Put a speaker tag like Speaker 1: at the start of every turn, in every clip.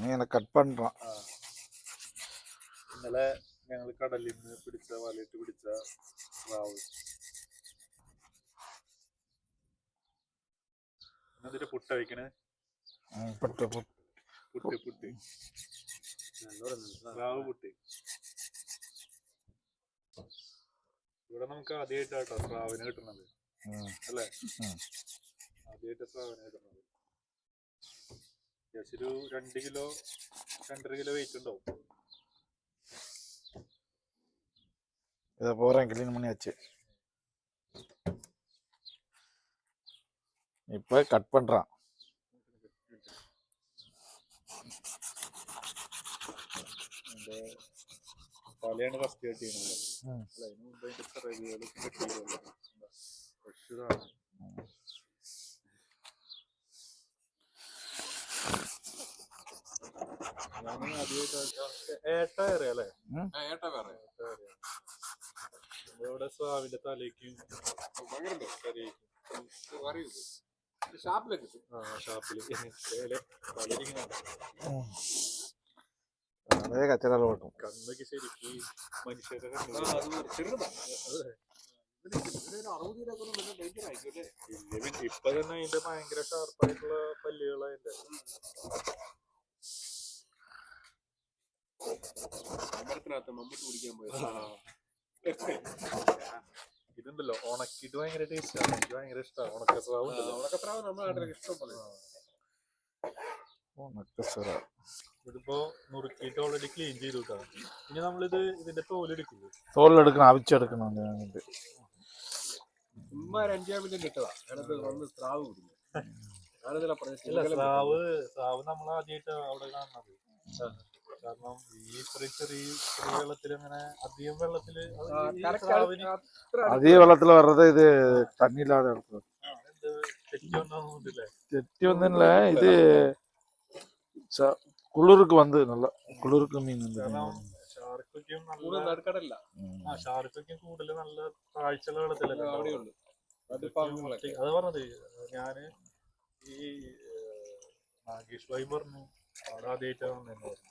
Speaker 1: ഇങ്ങനെ കട്ട് പண்றான்.
Speaker 2: ഇന്നലെ ഞങ്ങൾ കടലിൽ നിന്ന് പിടിച്ച വലയിട്ട് പിടിച്ച സ്രാവ്. എന്നിട്ട് പുട്ട വയ്ക്കണേ.
Speaker 1: പുട്ട്
Speaker 2: പുട്ട് പുട്ട് സ്രാവ് പുട്ട്. ഇവിടെ നമുക്ക് ആദ്യമായിട്ടാട്ടോ സ്രാവിനെ കിട്ടുന്നത് അല്ലേ? ആദ്യമായിട്ട് സ്രാവിനെ കിട്ടുന്നത്. ഏകദേശം ഒരു 2 കിലോ 2.5 കിലോ വെയിറ്റ് ഉണ്ടാവും.
Speaker 1: இதை போகிறேன் கிளீன் பண்ணியாச்சு. இப்போ கட் பண்ணுறான்.
Speaker 2: തലയാണ് ഫസ്റ്റ് കട്ട് ചെയ്യുന്നത്. അല്ല അതിന് മുമ്പ് അതിന്റെ ചിറകുകൾ കട്ട് ചെയ്തല്ലോ. ഫ്രഷ് ഇതാണ്. ഞാൻ ആദ്യമായിട്ട് ഏട്ട കയറി അല്ലേ? ഏട്ട കയറി. നമ്മളിവിടെ സ്രാവിന്റെ തലയ്ക്കും ഷാപ്പിലേക്ക്
Speaker 1: അതേ കച്ചറ പോട്ടും.
Speaker 2: കണ്ണൊക്കെ ശരിക്ക് മനുഷ്യരുടെ ഇപ്പൊ തന്നെ അതിന്റെ ഭയങ്കര ഷാർപ്പായിട്ടുള്ള പല്ലുകൾ അതിന്റെ. ഇതുണ്ടല്ലോ ഉണക്കിട്ട് ഭയങ്കര ടേസ്റ്റാണ്. എനിക്ക് ഭയങ്കര ഇഷ്ടമാണ് ഉണക്കസ്രാവ്. ഉണക്കസ്രാവ് നമ്മുടെ നാട്ടിലൊക്കെ ഇഷ്ടം പോലെ. ഇതിപ്പോ നുറുക്കിയിട്ട് ഓൾറെഡി ക്ലീൻ ചെയ്തു കിട്ടാം. ഇനി നമ്മളിത് ഇതിന്റെ തോലെടുക്കില്ലേ?
Speaker 1: തോലെടുക്കണം, അവിച്ചെടുക്കണം.
Speaker 2: ചുമ്മാ ഒരു 5 മിനിറ്റ് ഇട്ടതാ. സ്രാവ് സ്രാവ് നമ്മൾ ആദ്യമായിട്ട് അവിടെ കാണുന്നത്. കാരണം ഈ ചെറിയ വെള്ളത്തിൽ അങ്ങനെ അധികം വെള്ളത്തില്
Speaker 1: വர்றது ഇത് തണ്ണിയില്ലാതെ തെറ്റി ഒന്നുമില്ല. ഇത് കുളിർക്ക് വന്ന് നല്ല കുളിർക്ക് മീൻ.
Speaker 2: ഷാർക്കൊക്കെയും ഷാർക്കൊക്കെയും കൂടുതൽ നല്ല താഴ്ചയുള്ള വെള്ളത്തിലല്ലേ അവിടെയുള്ളു. അത് പറഞ്ഞത് ഞാന് ഈ നാഗേഷ് ഭായി പറഞ്ഞു അവിടെ ആദ്യമായിട്ടാണ് വന്നതെന്ന് പറഞ്ഞു.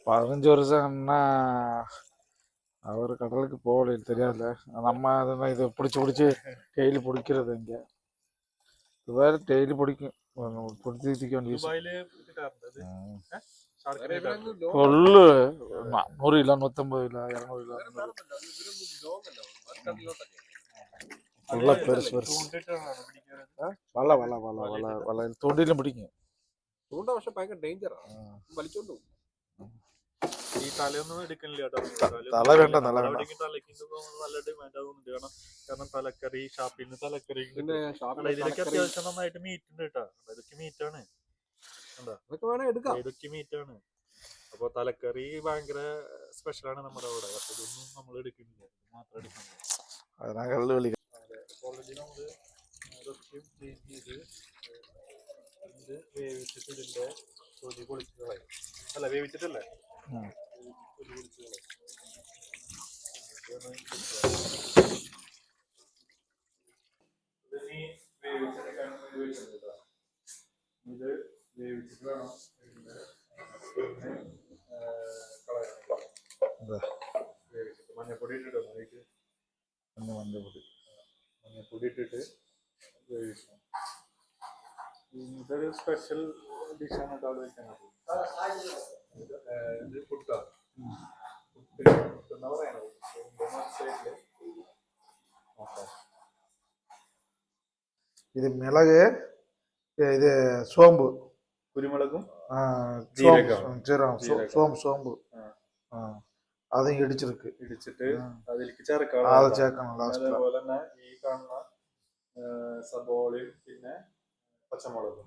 Speaker 1: 15 வருஷம்னா அவர் கடலுக்கு போகல, தெரியாதுல்ல. நம்ம அதெல்லாம் இது பிடிச்சி டெய்லி பிடிக்கிறது. இங்கே வேறு டெய்லி பிடிக்கும். பிடிச்சிக்க வேண்டிய 100 കിലോ 150 കിലോ 200 കിലോ നല്ല പെരുസ് വല തൂണ്ടിലും പിടിക്കും.
Speaker 2: ചൂണ്ട പക്ഷെ ഭയങ്കര ഡേഞ്ചറാണ്, വലിച്ചോണ്ട് പോകും. ഈ തലയൊന്നും എടുക്കണില്ല കേട്ടോ.
Speaker 1: തല വേണ്ട,
Speaker 2: തലയ്ക്ക് നല്ല ഡിമാൻഡ് ആകുന്നുണ്ട്. കാരണം തലക്കറി ഷാപ്പിൽ നിന്ന് തലക്കറി ഇതിലൊക്കെ അത്യാവശ്യം നന്നായിട്ട് മീറ്റ് ഉണ്ട് കേട്ടോ. ഇതൊക്കെ മീറ്റാണ്, ഇതൊക്കെ മീറ്റാണ്. അപ്പൊ തലക്കറി ഭയങ്കര സ്പെഷ്യലാണ് നമ്മുടെ അവിടെ. അപ്പൊ ഇതൊന്നും നമ്മൾ എടുക്കുന്നില്ല, മാത്രം എടുക്കുന്നില്ല. ഓൾറെഡി നമ്മള് ഇതൊക്കെ ക്ലീൻ ചെയ്ത് ഇത് വേവിച്ചിട്ട് ഇതിന്റെ തൊലി പൊളിച്ച് കളയും. അല്ല വേവിച്ചിട്ടല്ലേ, തൊലി പൊളിച്ച് കളയും. ഇത് വേവിച്ചെടുക്കാൻ ഉപയോഗിച്ചിട്ടുണ്ട്. ഇത് വേവിച്ചിട്ട് വേണം വേവിച്ചിട്ട് മഞ്ഞപ്പൊടി ഇട്ടിട്ട് മഞ്ഞപ്പൊടി ഇട്ടിട്ട് വേവിക്കണം. ഇതൊരു സ്പെഷ്യൽ ഡിഷാണ് കേട്ടോ അവിടെ വെക്കുന്നത്. ഇത് പുട്ടാണ്, പുട്ടെന്നാ പറയണത്.
Speaker 1: ഇത് മിളക്, ഇത് സോമ്പ്,
Speaker 2: കുരുമുളകും
Speaker 1: സോമ്പ് അതും ഇടിച്ചിട്ട്
Speaker 2: അതിലേക്ക് ചേർക്കണം. അതേപോലെ തന്നെ ഈ കാണുന്ന സബോളയും പിന്നെ പച്ചമുളക്,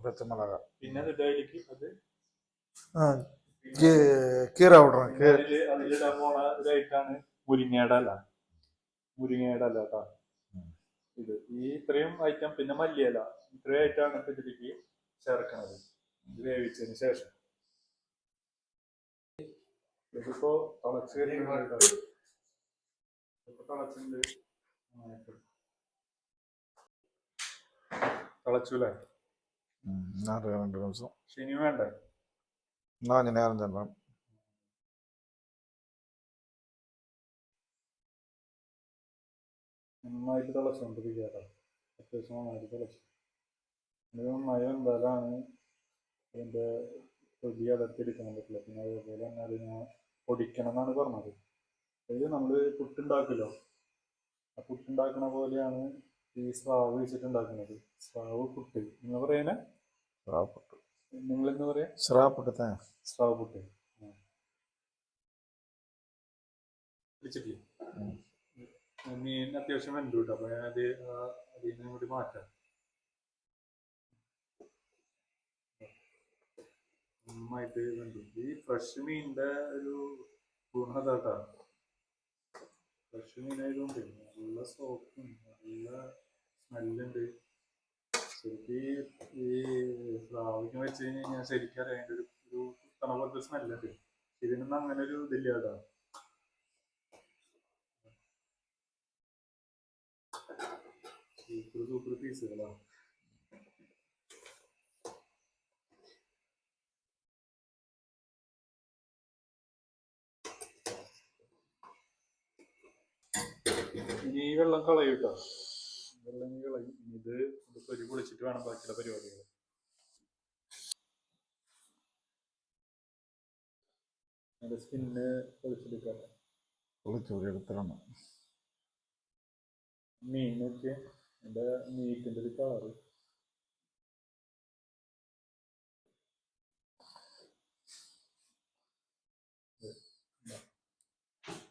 Speaker 2: പിന്നെ അതിലേക്ക് അത്
Speaker 1: കീറ വിടണം.
Speaker 2: അതിലിടാൻ പോണ ഇതായിട്ടാണ് മുരിങ്ങയുടെ ഇല കേട്ടോ. ഇത് ഈ ഇത്രയും ഐറ്റം, പിന്നെ മല്ലിയില, ഇത്രയും ആയിട്ടാണ് ഇതിലേക്ക് ചേർക്കണത്. ഇത് വേവിച്ചതിന് ശേഷം ഇതിപ്പോ തിളച്ചിട്ടുണ്ട്. കളച്ചൂലേ?
Speaker 1: അറിയാം 2 നിമിഷം.
Speaker 2: ഇനി വേണ്ടേ?
Speaker 1: എന്നാ ഞാൻ നേരം ചെല്ലാം.
Speaker 2: നന്നായിട്ട് തിളച്ചുകൊണ്ടിരിക്കുക. അത്യാവശ്യം നന്നായിട്ട് തിളച്ചു. ഇത് നന്നായി എന്തായാലാണ് അതിൻ്റെ തൊലി അകത്തെടുക്കാൻ പറ്റില്ല. പിന്നെ അതേപോലെ തന്നെ അതിനെ പൊടിക്കണം എന്നാണ് പറഞ്ഞത്. അതായത് നമ്മൾ പുട്ടുണ്ടാക്കുമല്ലോ, ആ പുട്ടുണ്ടാക്കണ പോലെയാണ് ഈ സ്രാവ് വെച്ചിട്ടുണ്ടാക്കുന്നത്. സ്രാവ് പുട്ട് നിങ്ങൾ പറയുന്നത്?
Speaker 1: സ്രാപ്പുട്ട്.
Speaker 2: നിങ്ങളെന്ന് പറയാ?
Speaker 1: സ്രാപ്പുട്ട്.
Speaker 2: സ്രാവ് പുട്ട്. പിടിച്ചിട്ടില്ലേ? മീൻ അത്യാവശ്യം വെന്തു കിട്ടും. അപ്പൊ ഞാൻ അതിന് കൂടി മാറ്റാം. നന്നായിട്ട് വെന്തു. ഈ ഫ്രഷ് മീനിന്റെ ഒരു ഗുണം അതാട്ടാ. ഫ്രഷ് മീനായതുകൊണ്ട് നല്ല സോഫ്റ്റും നല്ല സ്മെല്ലുണ്ട്. ശരിക്കും ഈ സ്രാവിന് വെച്ച് കഴിഞ്ഞാൽ ശരിക്കും അറിയാം അതിൻ്റെ ഒരു കുത്തണ പോലത്തെ സ്മെല്ലുണ്ട്. ഇതിനൊന്നും അങ്ങനെ ഒരു ഇതില്ല കേട്ടോ. സൂപ്പർ പീസുകളാ. ഇനി ഈ വെള്ളം കളയും കേട്ടോ. വെള്ളം കളയും. ഇത് പൊരി പൊളിച്ചിട്ട് വേണം ബാക്കിയുള്ള പരിപാടികൾ. അതിന്റെ സ്കിന്ന് പൊളിച്ചെടുക്കാം.
Speaker 1: എടുത്തിടണം.
Speaker 2: മീൻ നോക്കിയ എൻ്റെ മീറ്റിൻ്റെ ഒരു കളറ്.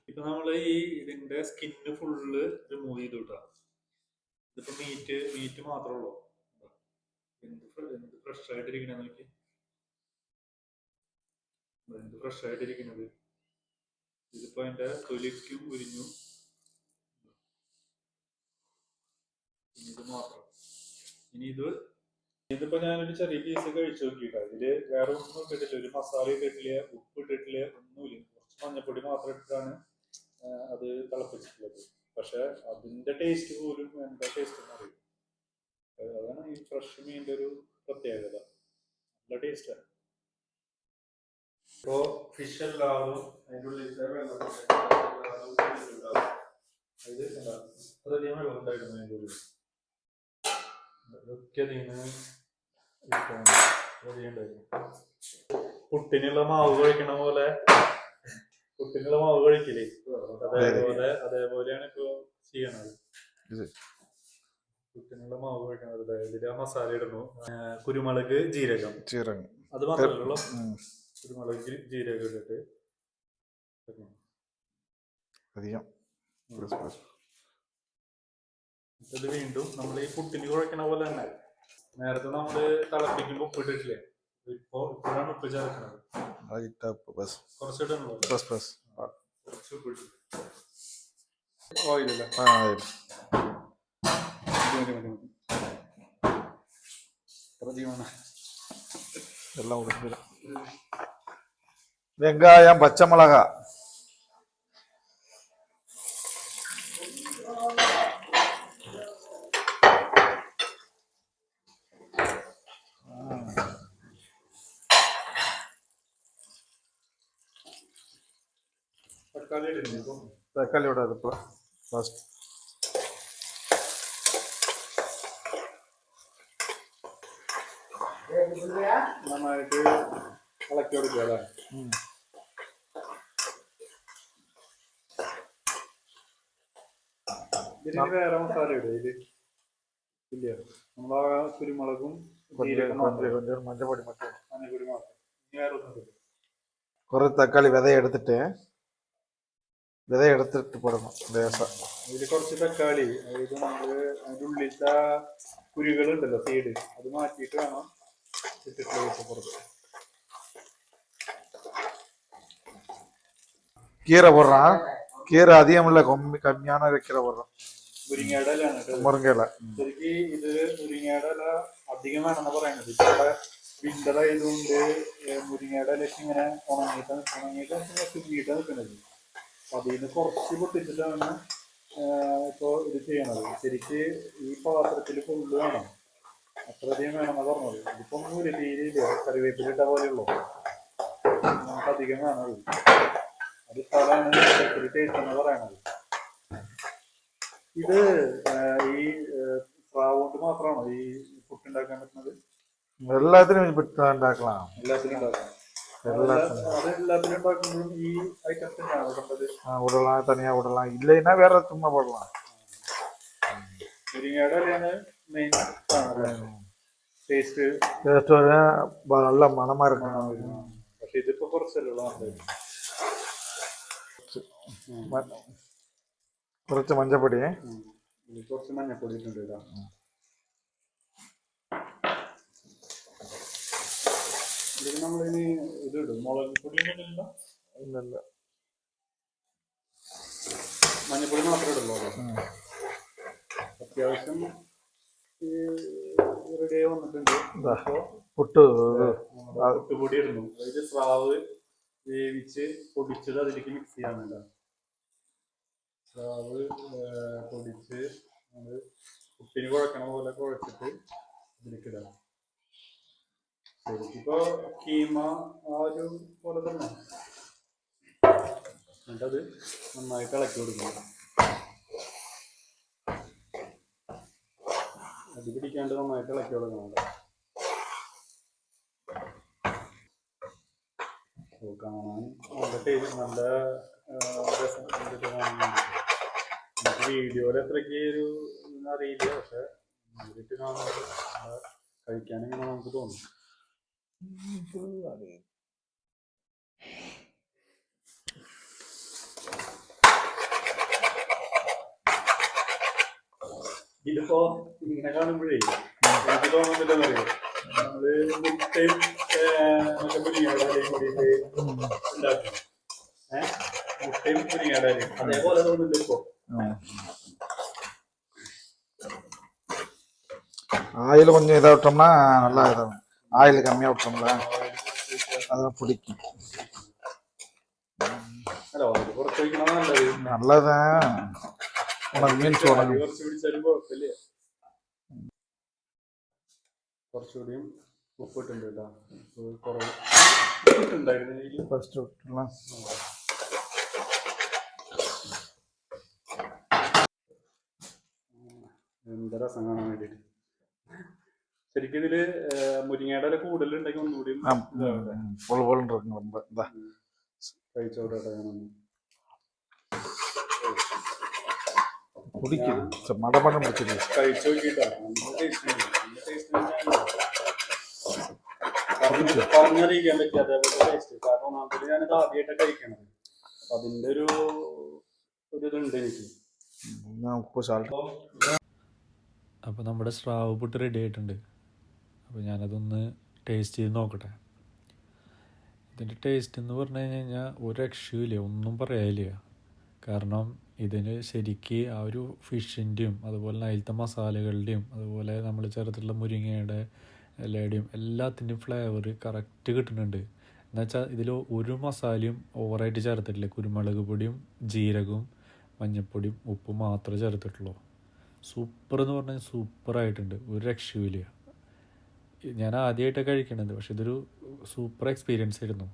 Speaker 2: ഇപ്പൊ നമ്മള് ഇതിന്റെ സ്കിന്ന് ഫുള്ള് റിമൂവ് ചെയ്തു കിട്ടാ. ഇതിപ്പോ മീറ്റ് മാത്രമേ ഉള്ളൂ. എന്ത് ഫ്രഷ് ആയിട്ടിരിക്കണ നോക്കി. എന്ത് ഫ്രഷ് ആയിട്ടിരിക്കണത്. ഇതിപ്പോ അതിന്റെ തൊലിക്കും ഉരിഞ്ഞു. ഇത് മാത്രം. ഇനി ഇതിപ്പോ ഞാനൊരു ചെറിയ പീസ് കഴിച്ചു നോക്കിയിട്ടാ. ഇതില് വേറെ ഒന്നും ഇട്ടിട്ടില്ല. ഒരു മസാല ഇട്ടിട്ടില്ല, ഉപ്പ് ഇട്ടിട്ടില്ല, ഒന്നുമില്ല. കുറച്ച് മഞ്ഞപ്പൊടി മാത്രം ഇട്ടിട്ടാണ് അത് തിളപ്പിച്ചിട്ടുള്ളത്. പക്ഷെ അതിന്റെ ടേസ്റ്റ് പോലും എന്താ ടേസ്റ്റ് എന്ന് അറിയും. അതാണ് ഈ ഫ്രഷ് മീനിന്റെ ഒരു പ്രത്യേകത. നല്ല ടേസ്റ്റാണ്. ഇപ്പോ ഫിഷ് എല്ലാതും അതിൻ്റെ ഉള്ളിലത്തെ അത്രയധികം വെള്ളം ഉണ്ടായിരുന്നു അതിൻ്റെ ഉള്ളിൽ. ഇതൊക്കെ പുട്ടിനുള്ള മാവ് കഴിക്കണ പോലെ, പുട്ടിനുള്ള മാവ് കഴിക്കില്ലേ, അതേപോലെയാണ് ഇപ്പൊ ചെയ്യണത്. പുട്ടിനുള്ള മാവ് കഴിക്കണത്. ഇതില് മസാല ഇടുന്നു. കുരുമുളക്, ജീരകം അത് മാത്രമല്ലോ. കുരുമുളക്, ജീരകം ഇട്ടിട്ട് ഇത് വീണ്ടും നമ്മൾ ഈ പുട്ടിന് കുഴക്കണ പോലെ തന്നെ. നേരത്തെ നമ്മള് തിളപ്പിക്കുമ്പോ ഉപ്പ് ഇട്ടിട്ടില്ലേ, ഇപ്പോഴാണ് ഉപ്പ് ചേർക്കണത്. കുറച്ചിട്ടുണ്ടോ? കുറച്ച് ഉപ്പ് ഇട്ടു. ഓയിലല്ലേ?
Speaker 1: എല്ലാം കൊടുക്കില്ല. വെങ്കായം, പച്ചമുളക, തക്കാളി ഇവിടെ ഫസ്റ്റ്.
Speaker 2: നന്നായിട്ട് ഇളക്കി കൊടുക്കുക അല്ലേ? ഇതിന് വേറെ മസാല ഇടും ഇതില് ഇല്ല? നമ്മളാ കുരുമുളകും
Speaker 1: മഞ്ഞപ്പൊടി
Speaker 2: മാത്രം. ഇനി വേറെ ഒന്നും ഇല്ല.
Speaker 1: കുറെ തക്കാളി വിതയെടുത്തിട്ട് പോടണം.
Speaker 2: ഇതിൽ കുറച്ച് തക്കാളി, അതായത് നമ്മള് അതിൻ്റെ ഉള്ളിലത്തെ കുരുകളുണ്ടല്ലോ, സീഡ്, അത് മാറ്റിയിട്ട് വേണം ഇട്ടിട്ട് പുറത്ത്.
Speaker 1: கீரை போடுறான். கீரை அதிகம் இல்லை, கம்மியான கீரை போடுறான்.
Speaker 2: മുരിങ്ങയുടെ ഇലയാണ്.
Speaker 1: മുരിങ്ങയില.
Speaker 2: ശരിക്കും ഇത് മുരിങ്ങയുടെ ഇല അധികം വേണമെന്ന് പറയുന്നത്. ഇവിടെ വിന്റർ ആയതുകൊണ്ട് മുരിങ്ങയുടെ ഇലക്ക് ഇങ്ങനെ ഉണങ്ങിയിട്ട് നിൽക്കുന്നത്. അപ്പൊ അതിൽ നിന്ന് കുറച്ച് പൊട്ടിച്ചിട്ടാണ് ഇപ്പോൾ ഇത് ചെയ്യണത്. ശരിക്ക് ഈ പാത്രത്തിൽ ഫുള്ള് വേണം. അത്രയധികം വേണമെന്ന് പറഞ്ഞത്. ഇതിപ്പോ ഒന്നുമില്ല, തീരെയില്ല. കറിവേപ്പിലിട്ട പോലെയുള്ളൂ. നമുക്ക് അധികം വേണത്. അത് ഇട്ടാലാണ് ടേസ്റ്റ് എന്ന് പറയണത്. ഇത് ഈ സ്രാവ് കൊണ്ട് മാത്രമാണോ ഈ പുട്ടുണ്ടാക്കാൻ പറ്റുന്നത്?
Speaker 1: എല്ലാത്തിനും ഉണ്ടാക്കണം.
Speaker 2: എല്ലാത്തിനും ഉണ്ടാക്കാം. അത് എല്ലാത്തിനും ഉണ്ടാക്കുമ്പോഴും ഈ ഐറ്റംസ് തന്നെയാണ് ഇടേണ്ടത്.
Speaker 1: ഉടലാം, തനിയാ ഉടലാം, ഇല്ലൈനാ വേറെ ചുമ്മാ പോടலாம்.
Speaker 2: മുരിങ്ങയുടെ ഇലയാണ് മെയിൻ ടേസ്റ്റ്.
Speaker 1: നല്ല മണമാ ഇരിക്കണം.
Speaker 2: പക്ഷെ ഇതിപ്പോ കുറച്ചല്ലോ,
Speaker 1: കുറച്ച് മഞ്ഞപ്പൊടി,
Speaker 2: കുറച്ച് മഞ്ഞപ്പൊടി ഇട്ടുണ്ട്. ഇതാ ഇതിൽ നമ്മളിനി ഇത് ഇടും, മുളക് പൊടി ഇല്ല. മഞ്ഞപ്പൊടി മാത്രമേ ഇടുള്ളൂ. അത്യാവശ്യം റെഡിയായി വന്നിട്ടുണ്ട്. പുട്ടുപൊടി ഇടുന്നു. അതായത് സ്രാവ് വേവിച്ച് പൊടിച്ചത് അതിലേക്ക് മിക്സ് ചെയ്യാനുണ്ട്. സ്രാവ് പൊടിച്ച് അത് പുട്ടിന് കുഴക്കണ പോലെ കുഴച്ചിട്ട് ഇതിലേക്ക് ഇടാം. ശരിക്കിപ്പോ കീമ ആ ഒരു പോലെ തന്നെ. എന്നിട്ടത് നന്നായിട്ട് ഇളക്കി കൊടുക്കണം. അത് പിടിക്കാണ്ട് നന്നായിട്ട് ഇളക്കി കൊടുക്കണം. കാണാൻ നല്ല ടേസ്റ്റ്, നല്ല രസം. നമുക്ക് വീഡിയോയിൽ എത്രയ്ക്ക് ഒരു അറിയില്ല, പക്ഷെ നേരിട്ട് കാണുന്നത് കഴിക്കാനിങ്ങനെ നമുക്ക് തോന്നും. ഇതിപ്പോ ഇങ്ങനെ കാണുമ്പോഴേ എനിക്ക് തോന്നുന്നില്ലെന്നറിയോ, നമ്മള് മുട്ടയും മുരിങ്ങയുടെ ഇലയും കൂടിയിട്ട് ഉണ്ടാക്കും. മുട്ടയും മുരിങ്ങയുടെ ഇലയും അതേപോലെ തോന്നുന്നില്ല ഇപ്പൊ.
Speaker 1: ஆயில் கொஞ்சம் இதாக விட்டோம்னா நல்லா இதாகும். ஆயில் கம்மியாக விட்டோம்ல அதெல்லாம் பிடிக்கும். நல்லதான். மீன் சோளம்
Speaker 2: കുറച്ചുകൂടിയും ഉപ്പിട്ടുണ്ട് കേട്ടോ. കുറവുണ്ടായിരുന്നു
Speaker 1: ഫസ്റ്റ് വിട്ടണം.
Speaker 2: എന്ത് രസം കാണാൻ വേണ്ടിട്ട്. ശരിക്കും ഇതില് മുരിങ്ങയുടെ ഇല കൂടുതലുണ്ടെങ്കിൽ ഒന്നുകൂടി കഴിച്ചോട്ടെ. കഴിച്ചു നോക്കിട്ടാ പറഞ്ഞറിയിക്കാൻ പറ്റിയ അതേപോലെ ടേസ്റ്റ്. കാരണം ഒന്നാമത്തെ ഞാനിത് ആദ്യമായിട്ട് കഴിക്കണത്. അപ്പൊ അതിന്റെ ഒരു ഇതുണ്ട് എനിക്ക്.
Speaker 3: അപ്പോൾ നമ്മുടെ സ്രാവ് പുട്ട് റെഡി ആയിട്ടുണ്ട്. അപ്പോൾ ഞാനതൊന്ന് ടേസ്റ്റ് ചെയ്ത് നോക്കട്ടെ. ഇതിൻ്റെ ടേസ്റ്റ് എന്ന് പറഞ്ഞു കഴിഞ്ഞാൽ ഒരു രക്ഷയില്ല, ഒന്നും പറയാനില്ല. കാരണം ഇതിന് ശരിക്ക് ആ ഒരു ഫിഷിൻ്റെയും അതുപോലെ അതിലത്തെ മസാലകളുടെയും അതുപോലെ നമ്മൾ ചേർത്തിട്ടുള്ള മുരിങ്ങയുടെ ഇലയുടെയും എല്ലാത്തിൻ്റെയും ഫ്ലേവർ കറക്റ്റ് കിട്ടുന്നുണ്ട്. എന്നുവെച്ചാൽ ഇതിൽ ഒരു മസാലയും ഓവറായിട്ട് ചേർത്തിട്ടില്ല. കുരുമുളക് പൊടിയും ജീരകവും മഞ്ഞൾപ്പൊടിയും ഉപ്പും മാത്രമേ ചേർത്തിട്ടുള്ളൂ. സൂപ്പർ എന്ന് പറഞ്ഞാൽ സൂപ്പറായിട്ടുണ്ട്, ഒരു രക്ഷയില്ല. ഞാൻ ആദ്യമായിട്ടാണ് കഴിക്കണത്, പക്ഷെ ഇതൊരു സൂപ്പർ എക്സ്പീരിയൻസ് ആയിരുന്നു.